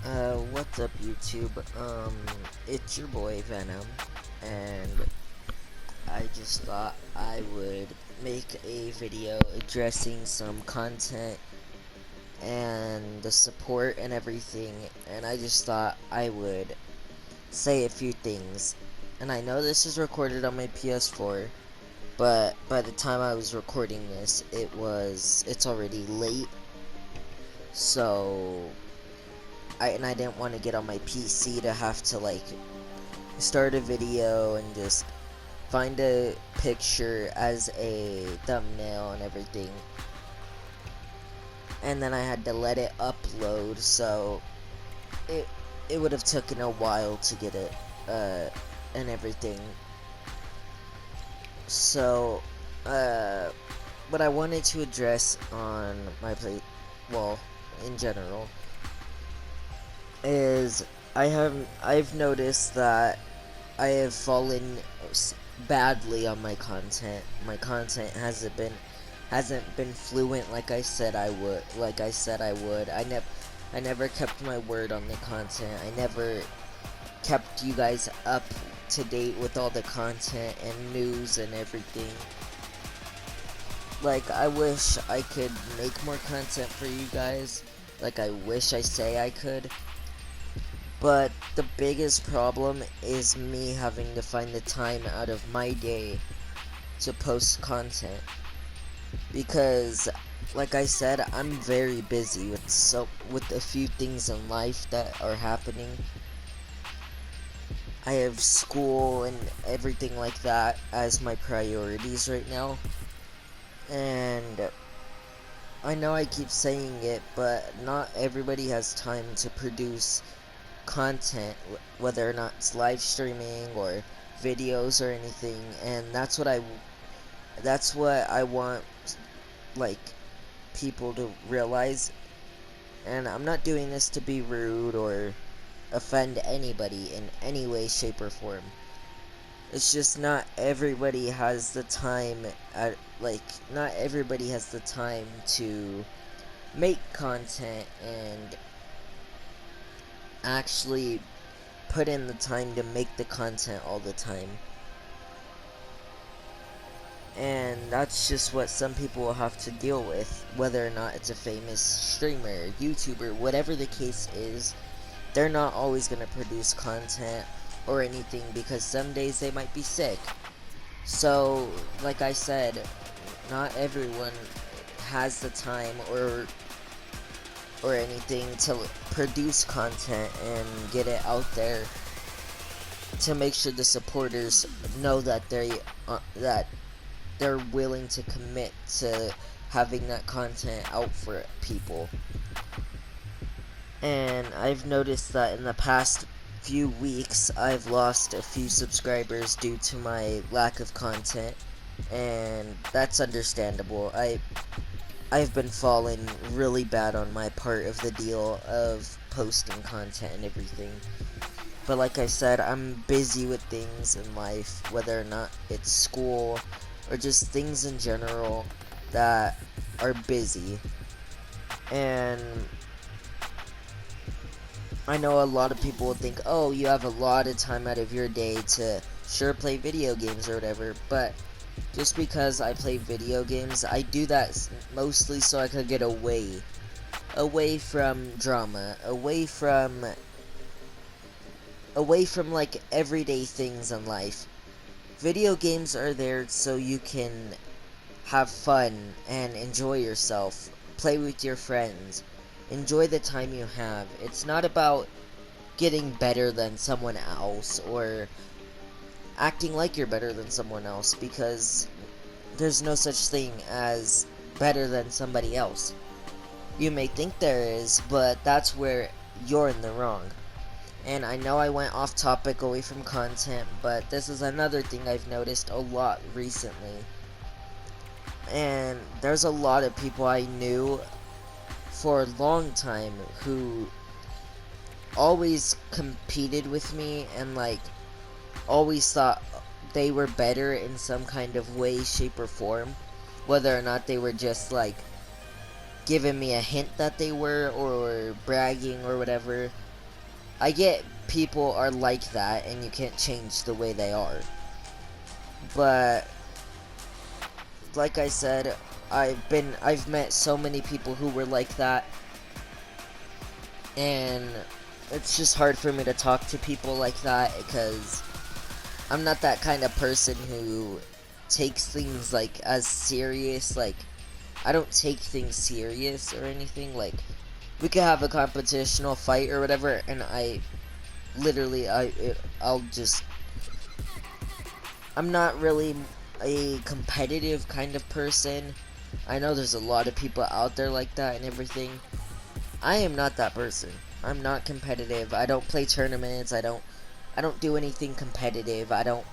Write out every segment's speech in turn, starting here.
What's up YouTube? It's your boy Venom, and I just thought I would make a video addressing some content and the support and everything, and I just thought I would say a few things. And I know this is recorded on my PS4, but by the time I was recording this, it's already late, so I didn't want to get on my PC to have to like start a video and just find a picture as a thumbnail and everything, and then I had to let it upload, so it it would have taken a while to get it and everything. So what I wanted to address on my plate, well, in general, is I've noticed that I have fallen badly on my content. My content hasn't been fluent like I said I would. I never kept my word on the content. I never kept you guys up to date with all the content and news and everything. Like, I wish I could make more content for you guys. Like, I wish I say I could. But the biggest problem is me having to find the time out of my day to post content. Because, like I said, I'm very busy with a few things in life that are happening. I have school and everything like that as my priorities right now. And I know I keep saying it, but not everybody has time to produce content, whether or not it's live streaming or videos or anything. And that's what I want, like, people to realize. And I'm not doing this to be rude or offend anybody in any way, shape, or form. It's just not everybody has the time not everybody has the time to make content and actually put in the time to make the content all the time. And that's just what some people will have to deal with, whether or not it's a famous streamer, YouTuber, whatever the case is. They're not always going to produce content or anything because some days they might be sick. So, like I said, not everyone has the time or anything to produce content and get it out there to make sure the supporters know that they're willing to commit to having that content out for people. And I've noticed that in the past few weeks I've lost a few subscribers due to my lack of content, and that's understandable. I've been falling really bad on my part of the deal of posting content and everything. But like I said, I'm busy with things in life, whether or not it's school or just things in general that are busy. And I know a lot of people will think, oh, you have a lot of time out of your day to sure play video games or whatever, but just because I play video games, I do that mostly so I could get away from drama, away from like everyday things in life. Video games are there so you can have fun and enjoy yourself, play with your friends, enjoy the time you have. It's not about getting better than someone else or acting like you're better than someone else, because there's no such thing as better than somebody else. You may think there is, but that's where you're in the wrong. And I know I went off topic away from content, but this is another thing I've noticed a lot recently. And there's a lot of people I knew for a long time who always competed with me and like always thought they were better in some kind of way, shape, or form, whether or not they were just like giving me a hint that they were or bragging or whatever. I get people are like that and you can't change the way they are. But like I said, I've met so many people who were like that, and it's just hard for me to talk to people like that because I'm not that kind of person who takes things like as serious. Like, I don't take things serious or anything. Like, we could have a competitional fight or whatever, and I'll just, I'm not really a competitive kind of person. I know there's a lot of people out there like that and everything. I am not that person. I'm not competitive. I don't play tournaments. I don't do anything competitive. I don't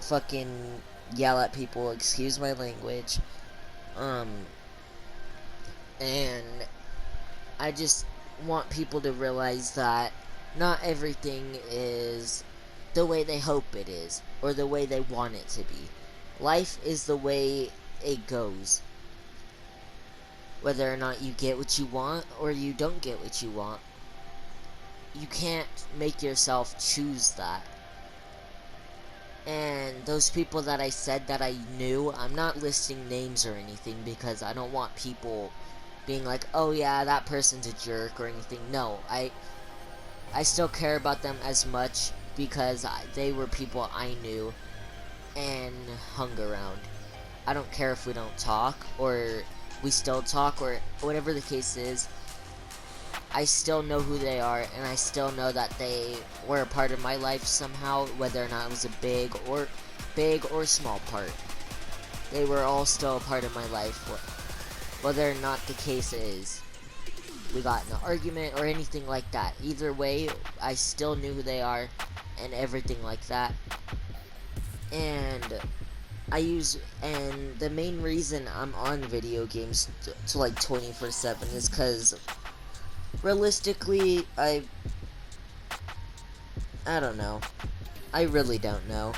fucking yell at people. Excuse my language. Um and I just want people to realize that not everything is the way they hope it is or the way they want it to be. Life is the way it goes. Whether or not you get what you want or you don't get what you want, you can't make yourself choose that. And those people that I said that I knew, I'm not listing names or anything because I don't want people being like, oh yeah, that person's a jerk or anything. No, I still care about them as much because they were people I knew and hung around. I don't care if we don't talk or we still talk or whatever the case is. I still know who they are, and I still know that they were a part of my life somehow, whether or not it was a big or small part. They were all still a part of my life, whether or not the case is we got in an argument or anything like that. Either way, I still knew who they are and everything like that. And and the main reason I'm on video games to like 24/7 is because realistically, I don't know. I really don't know.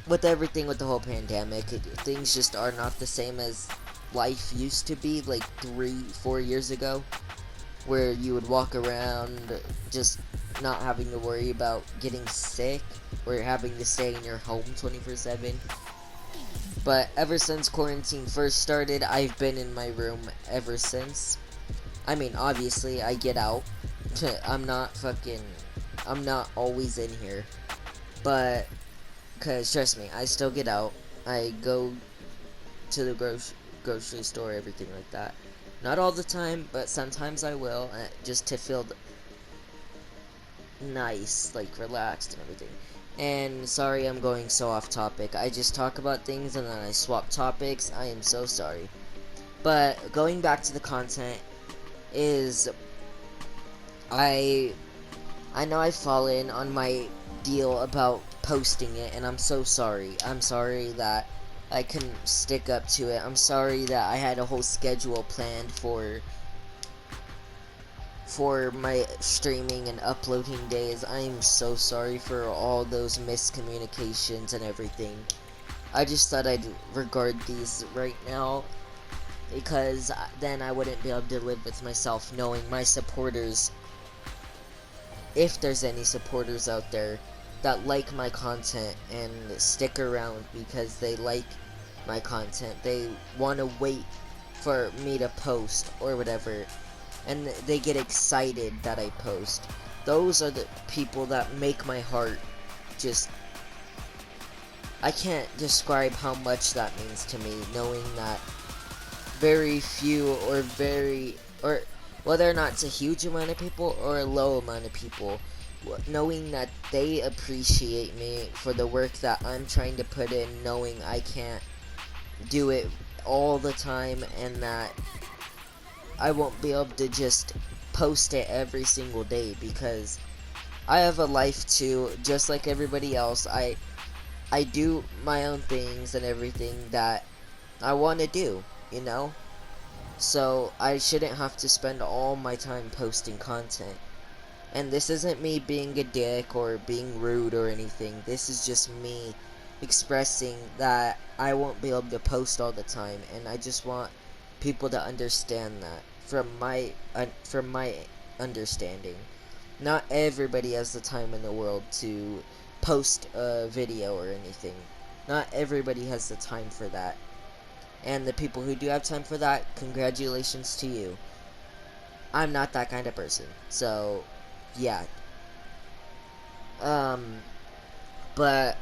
With everything with the whole pandemic, things just are not the same as life used to be like 3-4 years ago, where you would walk around just not having to worry about getting sick or having to stay in your home 24/7. But ever since quarantine first started, I've been in my room ever since. I mean, obviously, I get out. I'm not always in here. But, because trust me, I still get out. I go to the grocery store, everything like that. Not all the time, but sometimes I will, just to feel nice, like relaxed and everything. And sorry I'm going so off topic. I just talk about things and then I swap topics. I am so sorry. But going back to the content is I I know I've fallen on my deal about posting it and I'm so sorry. I'm sorry that I couldn't stick up to it. I'm sorry that I had a whole schedule planned for my streaming and uploading days. I am so sorry for all those miscommunications and everything. I just thought I'd regard these right now because then I wouldn't be able to live with myself knowing my supporters, if there's any supporters out there that like my content and stick around because they like my content. They want to wait for me to post or whatever, and they get excited that I post. Those are the people that make my heart just, I can't describe how much that means to me, knowing that very few or whether or not it's a huge amount of people or a low amount of people, knowing that they appreciate me for the work that I'm trying to put in, knowing I can't do it all the time and that I won't be able to just post it every single day because I have a life too, just like everybody else. I do my own things and everything that I want to do, you know? So I shouldn't have to spend all my time posting content. And this isn't me being a dick or being rude or anything. This is just me expressing that I won't be able to post all the time, and I just want people to understand that. from my understanding. Not everybody has the time in the world to post a video or anything. Not everybody has the time for that. And the people who do have time for that, congratulations to you. I'm not that kind of person. So, yeah. But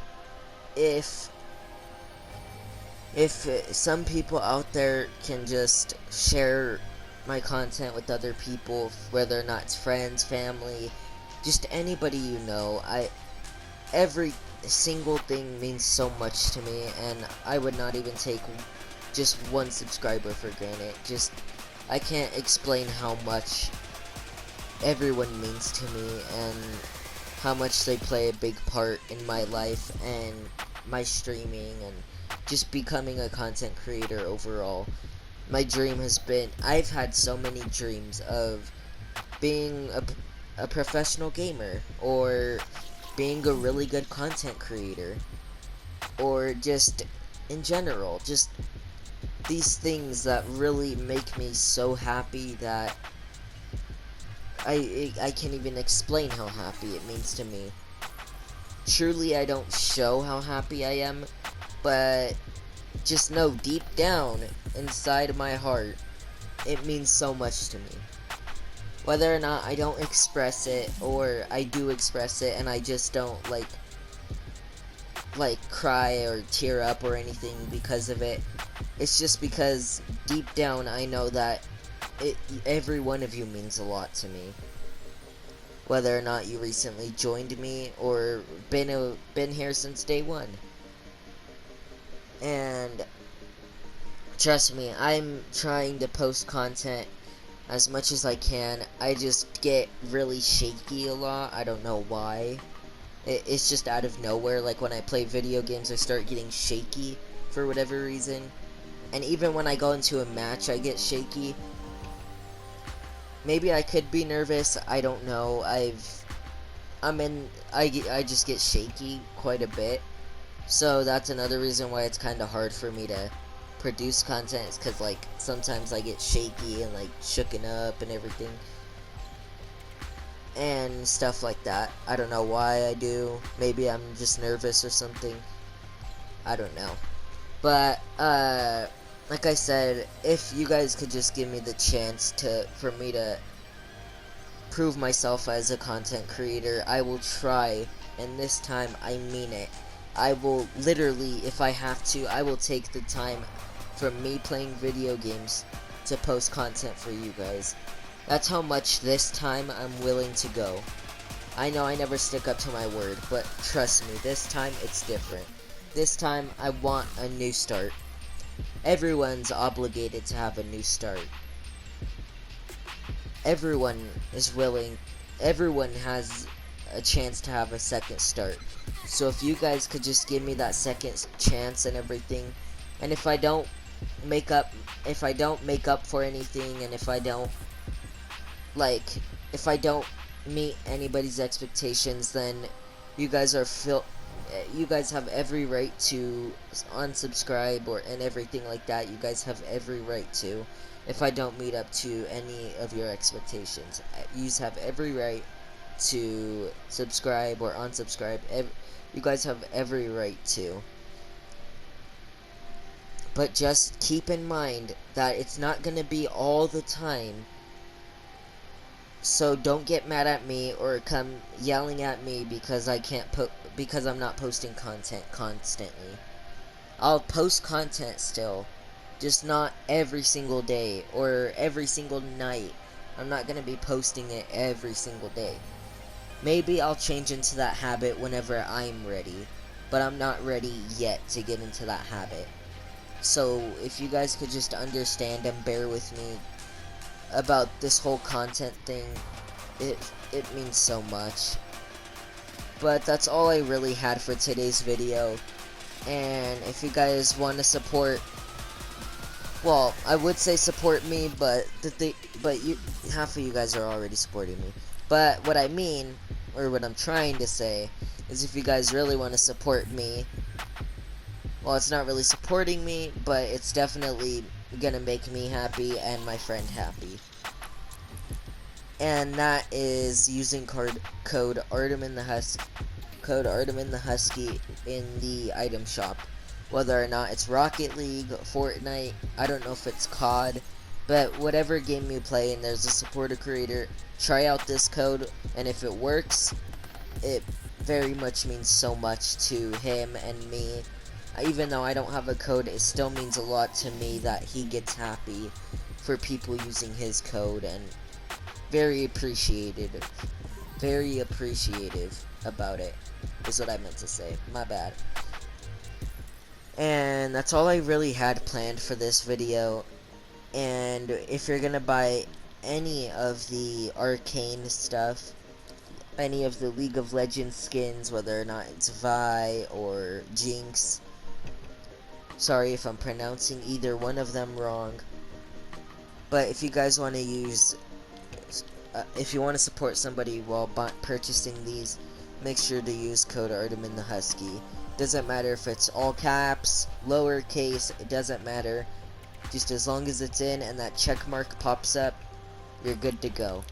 if some people out there can just share my content with other people, whether or not it's friends, family, just anybody you know, every single thing means so much to me, and I would not even take just one subscriber for granted. I can't explain how much everyone means to me and how much they play a big part in my life and my streaming and just becoming a content creator overall. My dream has been, I've had so many dreams of being a professional gamer, or being a really good content creator, or just in general, just these things that really make me so happy that I can't even explain how happy it means to me. Truly, I don't show how happy I am, but just know deep down inside of my heart, it means so much to me. Whether or not I don't express it, or I do express it and I just don't like cry or tear up or anything because of it, it's just because deep down I know that every one of you means a lot to me. Whether or not you recently joined me or been here since day one. And trust me, I'm trying to post content as much as I can. I just get really shaky a lot. I don't know why. It's just out of nowhere. Like when I play video games, I start getting shaky for whatever reason. And even when I go into a match, I get shaky. Maybe I could be nervous. I don't know. I just get shaky quite a bit. So that's another reason why it's kind of hard for me to produce content, is because like sometimes I get shaky and like shooken up and everything and stuff like that. I don't know why I do. Maybe I'm just nervous or something. I don't know. But like I said, if you guys could just give me the chance for me to prove myself as a content creator, I will try, and this time I mean it. I will literally, if I have to, I will take the time from me playing video games to post content for you guys. That's how much this time I'm willing to go. I know I never stick up to my word, but trust me, this time it's different. This time I want a new start. Everyone's obligated to have a new start. Everyone has a chance to have a second start. So if you guys could just give me that second chance and everything, and if I don't make up for anything, and if I don't meet anybody's expectations, then you guys have every right to unsubscribe and everything like that. You guys have every right to, if I don't meet up to any of your expectations. You have every right to subscribe or unsubscribe. You guys have every right to. But just keep in mind that it's not going to be all the time. So don't get mad at me or come yelling at me because because I'm not posting content constantly. I'll post content still, just not every single day or every single night. I'm not going to be posting it every single day. Maybe I'll change into that habit whenever I'm ready, but I'm not ready yet to get into that habit. So if you guys could just understand and bear with me about this whole content thing, it means so much. But that's all I really had for today's video. And if you guys want to support, well, I would say support me, but half of you guys are already supporting me. But what I mean, or what I'm trying to say, is if you guys really want to support me, well, it's not really supporting me, but it's definitely gonna make me happy and my friend happy. and that is using code Artemin the Husky in the item shop. Whether or not it's Rocket League, Fortnite, I don't know if it's COD, but whatever game you play and there's a supporter creator, try out this code, and if it works, it very much means so much to him and me. Even though I don't have a code, it still means a lot to me that he gets happy for people using his code, and very appreciative about it, is what I meant to say. My bad. And that's all I really had planned for this video. And if you're gonna buy any of the arcane stuff, any of the League of Legends skins, whether or not it's Vi or Jinx, sorry if I'm pronouncing either one of them wrong, but if you guys want to use, if you want to support somebody while purchasing these, make sure to use code Artemin the Husky. Doesn't matter if it's all caps, lowercase, it doesn't matter. Just as long as it's in and that check mark pops up, you're good to go.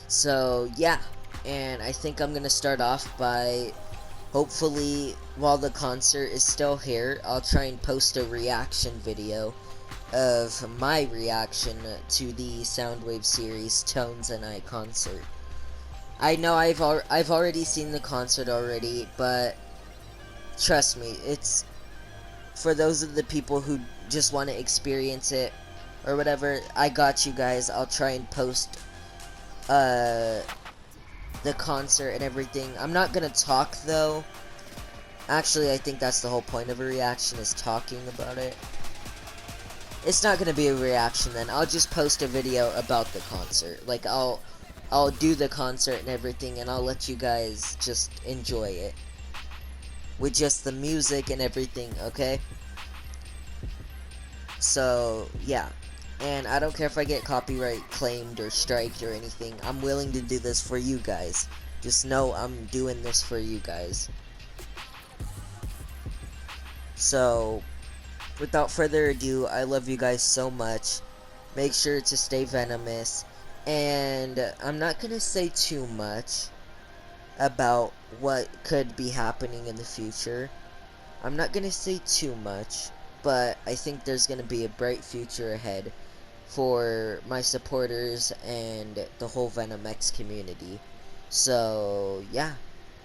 So yeah, and I think I'm gonna start off by, hopefully while the concert is still here, I'll try and post a reaction video of my reaction to the Soundwave series Tones and I concert. I know I've already seen the concert already, but trust me, it's for those of the people who just want to experience it or whatever. I got you guys. I'll try and post the concert and everything. I'm not gonna talk though. Actually, I think that's the whole point of a reaction, is talking about it. It's not gonna be a reaction then. I'll just post a video about the concert. Like I'll do the concert and everything, and I'll let you guys just enjoy it with just the music and everything, okay? So, yeah. And I don't care if I get copyright claimed or striked or anything. I'm willing to do this for you guys. Just know I'm doing this for you guys. So, without further ado, I love you guys so much. Make sure to stay venomous. And I'm not going to say too much about what could be happening in the future. I'm not going to say too much, but I think there's going to be a bright future ahead for my supporters and the whole Venom X community. So, yeah,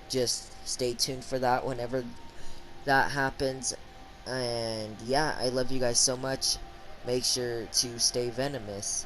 just stay tuned for that whenever that happens. And yeah, I love you guys so much. Make sure to stay venomous.